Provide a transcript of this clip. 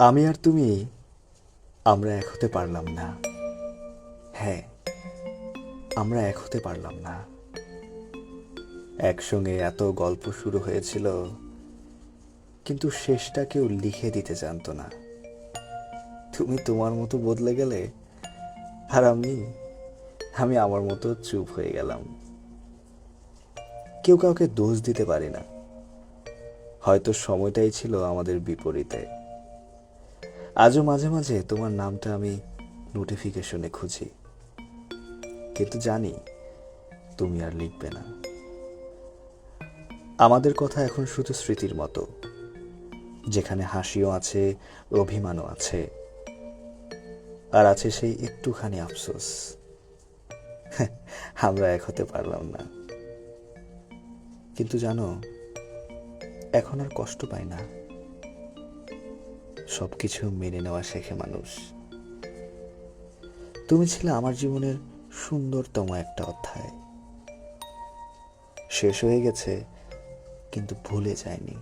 আমি আর তুমি আমরা এক হতে পারলাম না। হ্যাঁ, আমরা এক হতে পারলাম না। একসঙ্গে এত গল্প শুরু হয়েছিল, কিন্তু শেষটা কেউ লিখে দিতে জানতো না। তুমি তোমার মতো বদলে গেলে, আর আমি আমার মতো চুপ হয়ে গেলাম। কেউ কাউকে দোষ দিতে পারি না। হয়তো সময়টাই ছিল আমাদের বিপরীতে। আজও মাঝে মাঝে তোমার নামটা আমি নোটিফিকেশনে খুঁজি, কিন্তু জানি তুমি আর লিখবে না। আমাদের কথা এখন শুধু স্মৃতির মতো, যেখানে হাসিও আছে, অভিমানও আছে, আর আছে সেই একটুখানি আফসোস। আমরা এক হতে পারলাম না, কিন্তু জানো, এখন আর কষ্ট পাই না। সবকিছু মেনে নেওয়া শেখে মানুষ। তুমি ছিলে আমার জীবনের সুন্দরতম একটা অধ্যায়। শেষ হয়ে গেছে, কিন্তু ভুলে যায়নি।